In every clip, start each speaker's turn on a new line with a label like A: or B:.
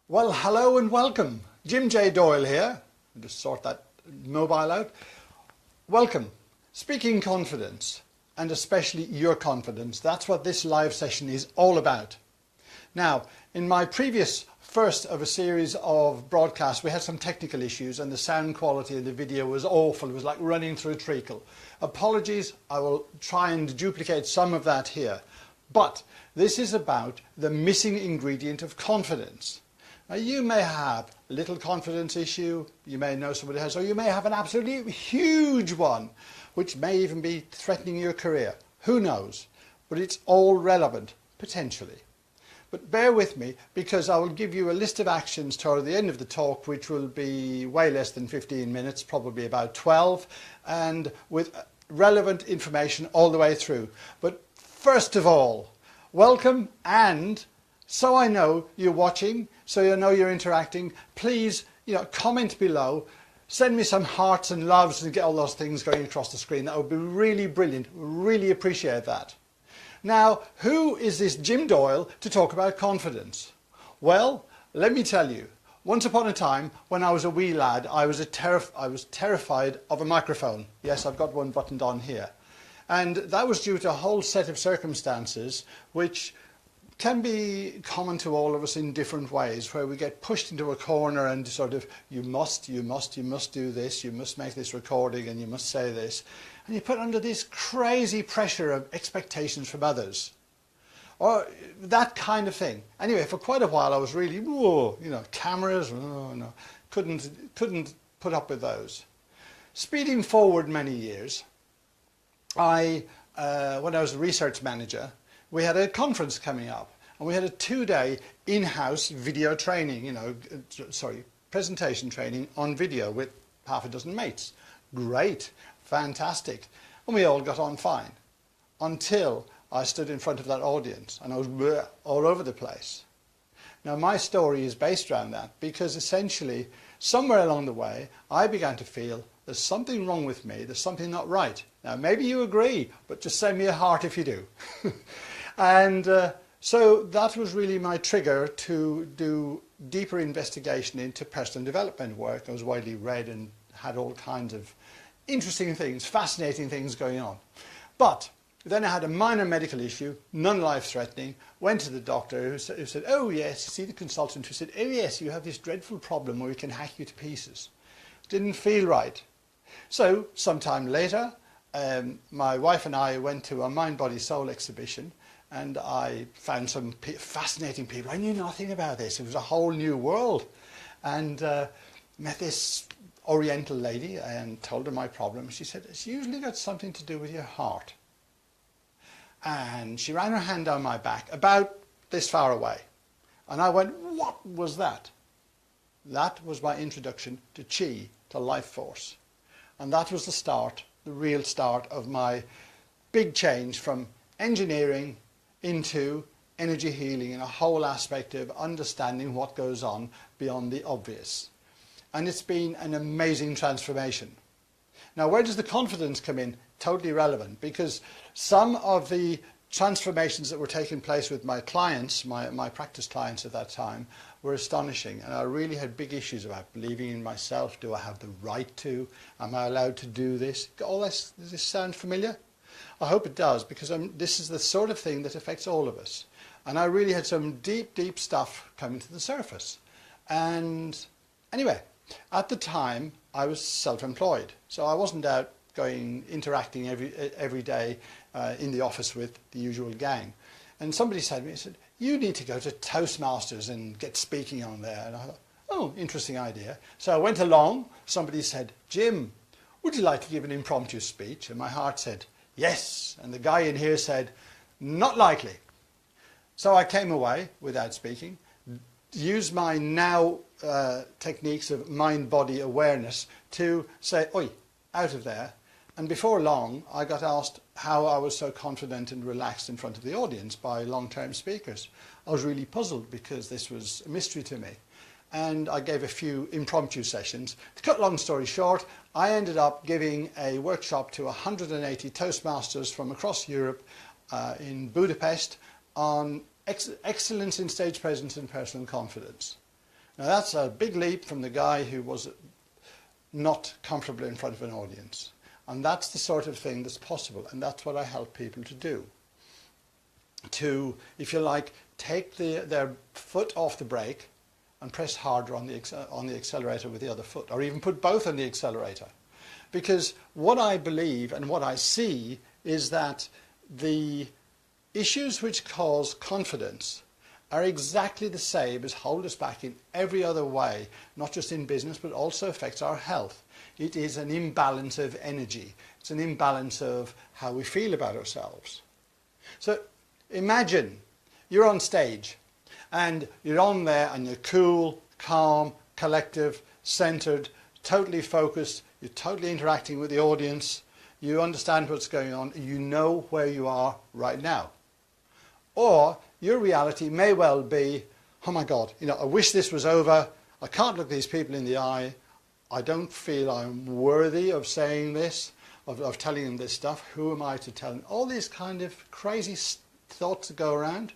A: Well, hello and welcome. Jim J. Doyle here. I'll just sort that mobile out. Welcome. Speaking confidence, and especially your confidence. That's what this live session is all about. Now, in my previous first of a series of broadcasts, we had some technical issues and the sound quality of the video was awful. It was like running through treacle. Apologies, I will try and duplicate some of that here. But this is about the missing ingredient of confidence. Now, you may have a little confidence issue, you may know somebody else, or you may have an absolutely huge one, which may even be threatening your career. Who knows? But it's all relevant, potentially. But bear with me, because I will give you a list of actions toward the end of the talk, which will be way less than 15 minutes, probably about 12, and with relevant information all the way through. But first of all, welcome, and so I know you're watching, so I know you're interacting, please, comment below, send me some hearts and loves and get all those things going across the screen. That would be really brilliant, really appreciate that. Now, who is this Jim Doyle to talk about confidence? Well, let me tell you, once upon a time, when I was a wee lad, I was terrified of a microphone. Yes, I've got one buttoned on here. And that was due to a whole set of circumstances which can be common to all of us in different ways, where we get pushed into a corner and sort of, you must do this, you must make this recording and you must say this. And you're put under this crazy pressure of expectations from others. Or that kind of thing. Anyway, for quite a while I was really, cameras, no, couldn't put up with those. Speeding forward many years, when I was a research manager, we had a conference coming up and we had a 2-day in-house video training, presentation training on video with half a dozen mates. Great, fantastic. And we all got on fine until I stood in front of that audience and I was all over the place. Now, my story is based around that because essentially somewhere along the way I began to feel there's something wrong with me, there's something not right. Now, maybe you agree, but just send me a heart if you do. And so that was really my trigger to do deeper investigation into personal development work. I was widely read and had all kinds of interesting things, fascinating things going on. But then I had a minor medical issue, non-life-threatening, went to the doctor who said, oh yes, see the consultant who said, oh yes, you have this dreadful problem where we can hack you to pieces. Didn't feel right. So sometime later, my wife and I went to a Mind, Body, Soul exhibition and I found some fascinating people. I knew nothing about this. It was a whole new world. And met this Oriental lady and told her my problem. She said, it's usually got something to do with your heart. And she ran her hand down my back about this far away. And I went, what was that? That was my introduction to Chi, to life force. And that was the start, the real start of my big change from engineering into energy healing and a whole aspect of understanding what goes on beyond the obvious. And it's been an amazing transformation. Now, where does the confidence come in? Totally relevant, because some of the transformations that were taking place with my clients, my practice clients at that time, were astonishing. And I really had big issues about believing in myself. Do I have the right to? Am I allowed to do this? All this, does this sound familiar? I hope it does, because this is the sort of thing that affects all of us. And I really had some deep, deep stuff coming to the surface. And anyway, at the time, I was self-employed. So I wasn't out interacting every day in the office with the usual gang. And somebody said to me, you need to go to Toastmasters and get speaking on there. And I thought, oh, interesting idea. So I went along. Somebody said, Jim, would you like to give an impromptu speech? And my heart said, yes. And the guy in here said, not likely. So I came away without speaking, used my now techniques of mind-body awareness to say, oi, out of there. And before long, I got asked how I was so confident and relaxed in front of the audience by long-term speakers. I was really puzzled because this was a mystery to me. And I gave a few impromptu sessions. To cut long story short, I ended up giving a workshop to 180 Toastmasters from across Europe in Budapest on excellence in stage presence and personal confidence. Now that's a big leap from the guy who was not comfortable in front of an audience. And that's the sort of thing that's possible, and that's what I help people to do. To, if you like, take their foot off the brake and press harder on the accelerator with the other foot, or even put both on the accelerator. Because what I believe and what I see is that the issues which cause confidence are exactly the same as hold us back in every other way, not just in business, but also affects our health. It is an imbalance of energy. It's an imbalance of how we feel about ourselves. So imagine you're on stage and you're on there and you're cool, calm, collective, centered, totally focused, you're totally interacting with the audience, you understand what's going on, you know where you are right now. Or your reality may well be, oh my God, I wish this was over, I can't look these people in the eye, I don't feel I'm worthy of saying this, of telling them this stuff, who am I to tell them? All these kind of crazy thoughts that go around,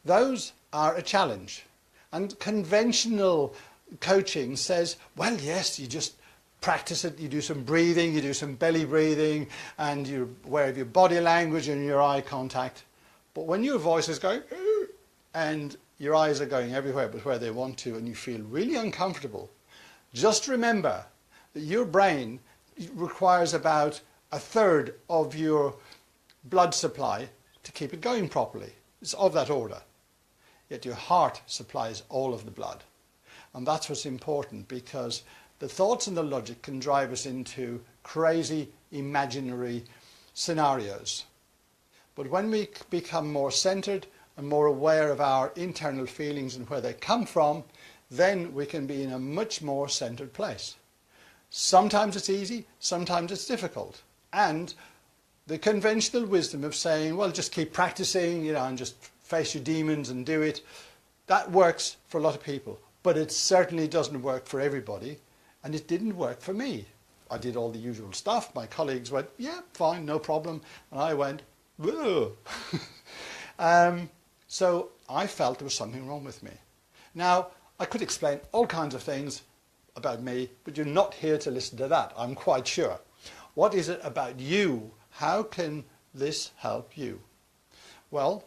A: those are a challenge. And conventional coaching says, well, yes, you just practice it, you do some breathing, you do some belly breathing, and you're aware of your body language and your eye contact. But when your voice is going, and your eyes are going everywhere but where they want to, and you feel really uncomfortable, just remember that your brain requires about a third of your blood supply to keep it going properly. It's of that order. Yet your heart supplies all of the blood. And that's what's important, because the thoughts and the logic can drive us into crazy imaginary scenarios. But when we become more centered and more aware of our internal feelings and where they come from, then we can be in a much more centered place. Sometimes it's easy, sometimes it's difficult. And the conventional wisdom of saying, well, just keep practicing, and just face your demons and do it, that works for a lot of people. But it certainly doesn't work for everybody, and it didn't work for me. I did all the usual stuff. My colleagues went, yeah, fine, no problem. And I went, whoa. So I felt there was something wrong with me. Now, I could explain all kinds of things about me, but you're not here to listen to that, I'm quite sure. What is it about you? How can this help you? Well,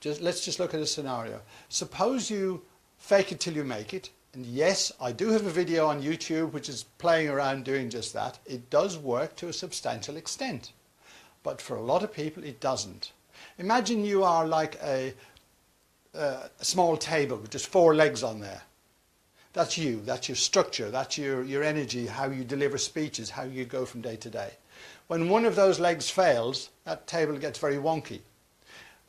A: let's just look at a scenario. Suppose you fake it till you make it. And yes, I do have a video on YouTube which is playing around doing just that. It does work to a substantial extent. But for a lot of people, it doesn't. Imagine you are like a small table with just 4 legs on there. That's you, that's your structure, that's your energy, how you deliver speeches, how you go from day to day. When one of those legs fails, that table gets very wonky.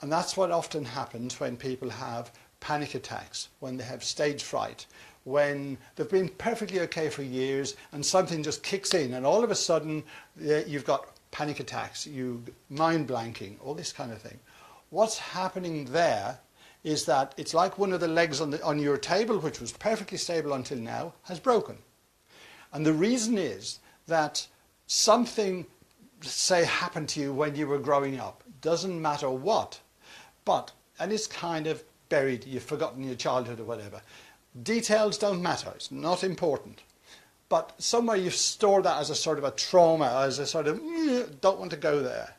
A: And that's what often happens when people have panic attacks, when they have stage fright, when they've been perfectly okay for years and something just kicks in and all of a sudden you've got panic attacks, mind blanking, all this kind of thing. What's happening there is that it's like one of the legs on your table, which was perfectly stable until now, has broken. And the reason is that something, say, happened to you when you were growing up. Doesn't matter what, and it's kind of buried, you've forgotten your childhood or whatever. Details don't matter, it's not important. But somewhere you've stored that as a sort of a trauma, as a sort of, don't want to go there.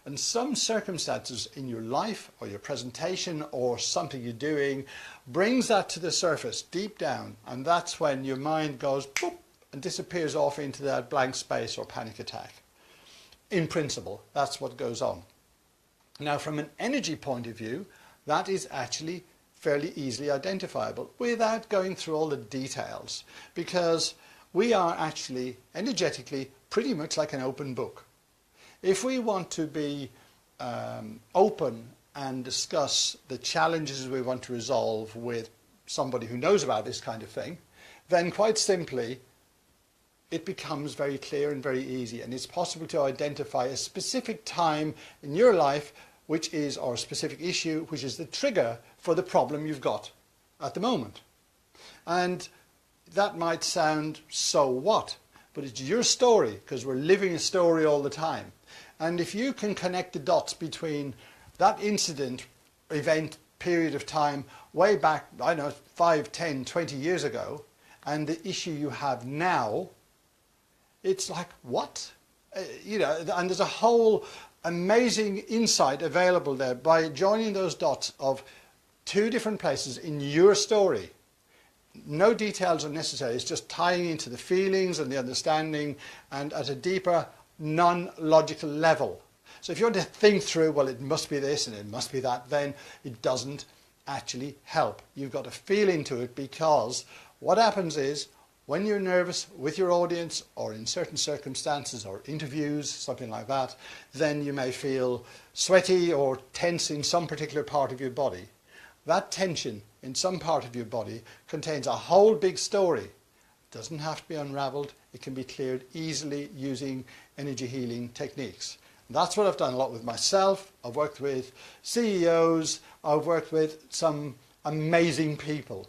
A: And some circumstances in your life or your presentation or something you're doing brings that to the surface deep down, and that's when your mind goes boop and disappears off into that blank space or panic attack. In principle, that's what goes on. Now, from an energy point of view, that is actually fairly easily identifiable without going through all the details, because we are actually energetically pretty much like an open book. If we want to be open and discuss the challenges we want to resolve with somebody who knows about this kind of thing, then quite simply it becomes very clear and very easy, and it's possible to identify a specific time in your life which is, or a specific issue which is the trigger for the problem you've got at the moment. And that might sound so what, but it's your story, because we're living a story all the time. And if you can connect the dots between that incident, event period of time way back, I don't know, 5, 10, 20 years ago, and the issue you have now, it's like, what? You know, and there's a whole amazing insight available there by joining those dots of two different places in your story. No details are necessary, it's just tying into the feelings and the understanding and at a deeper, non-logical level. So if you want to think through, well, it must be this and it must be that, then it doesn't actually help. You've got to feel into it, because what happens is when you're nervous with your audience or in certain circumstances or interviews, something like that, then you may feel sweaty or tense in some particular part of your body. That tension in some part of your body contains a whole big story. It doesn't have to be unraveled. It can be cleared easily using energy healing techniques. And that's what I've done a lot with myself. I've worked with CEOs. I've worked with some amazing people.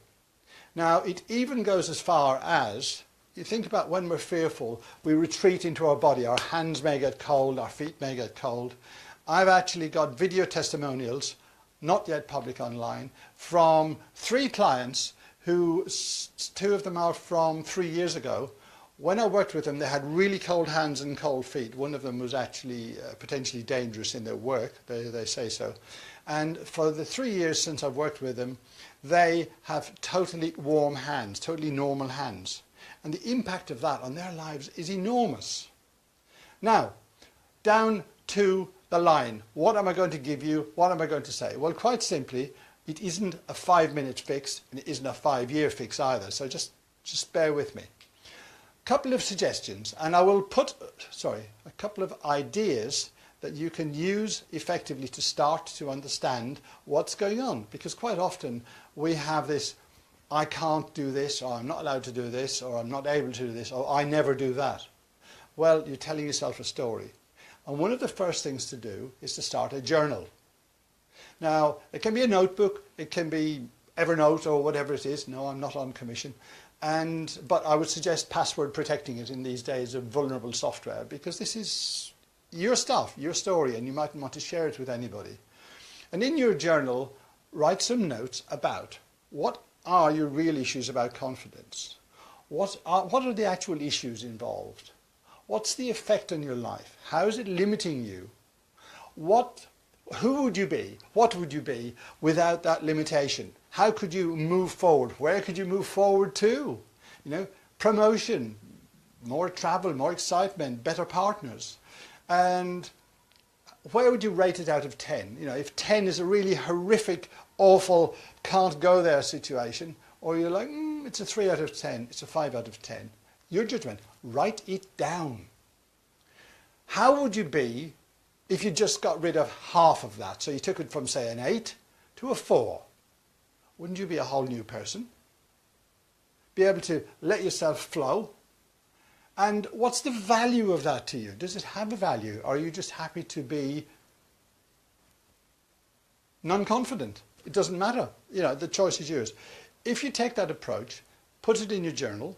A: Now, it even goes as far as, you think about when we're fearful, we retreat into our body. Our hands may get cold, our feet may get cold. I've actually got video testimonials, not yet public online, from 3 clients who, 2 of them are from 3 years ago. When I worked with them, they had really cold hands and cold feet. One of them was actually potentially dangerous in their work, they say so. And for the 3 years since I've worked with them, they have totally warm hands, totally normal hands. And the impact of that on their lives is enormous. Now, down to the line. What am I going to give you? What am I going to say? Well, quite simply, it isn't a 5-minute fix, and it isn't a 5-year fix either. So just bear with me. A couple of suggestions, and I will put, a couple of ideas that you can use effectively to start to understand what's going on. Because quite often we have this, I can't do this, or I'm not allowed to do this, or I'm not able to do this, or I never do that. Well, you're telling yourself a story. And one of the first things to do is to start a journal. Now, it can be a notebook, it can be Evernote or whatever it is. No, I'm not on commission. But I would suggest password protecting it in these days of vulnerable software, because this is your stuff, your story, and you mightn't want to share it with anybody. And in your journal, write some notes about what are your real issues about confidence. What are the actual issues involved? What's the effect on your life? How is it limiting you? Who would you be? What would you be without that limitation? How could you move forward? Where could you move forward to? You know, promotion, more travel, more excitement, better partners. And where would you rate it out of 10? You know, if 10 is a really horrific, awful, can't go there situation, or you're like, it's a 3 out of 10, it's a 5 out of 10. Your judgment, write it down. How would you be if you just got rid of half of that? So you took it from, say, an 8 to a 4. Wouldn't you be a whole new person? Be able to let yourself flow? And what's the value of that to you? Does it have a value? Or are you just happy to be non-confident? It doesn't matter. You know, the choice is yours. If you take that approach, put it in your journal,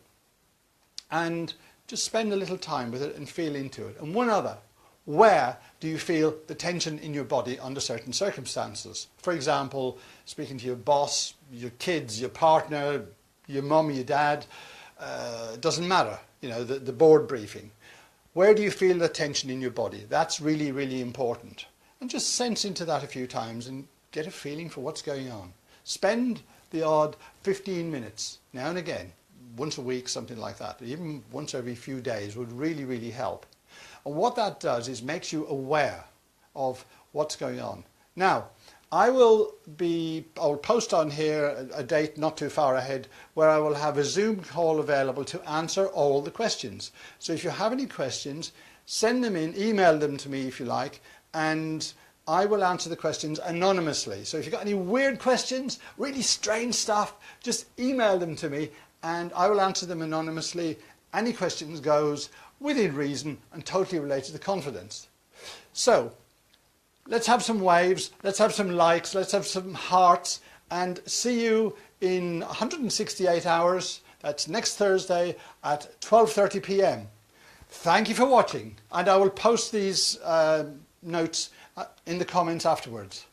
A: and just spend a little time with it and feel into it. And one other, where do you feel the tension in your body under certain circumstances? For example, speaking to your boss, your kids, your partner, your mum, your dad, it doesn't matter, you know, the board briefing. Where do you feel the tension in your body? That's really, really important. And just sense into that a few times and get a feeling for what's going on. Spend the odd 15 minutes now and again, once a week, something like that, even once every few days would really, really help. And what that does is makes you aware of what's going on. Now, I will post on here a date not too far ahead where I will have a Zoom call available to answer all the questions. So if you have any questions, send them in, email them to me if you like, and I will answer the questions anonymously. So if you've got any weird questions, really strange stuff, just email them to me and I will answer them anonymously. Any questions goes within reason and totally related to confidence. So let's have some waves, let's have some likes, let's have some hearts, and see you in 168 hours. That's next Thursday at 12:30 p.m. Thank you for watching, and I will post these notes in the comments afterwards.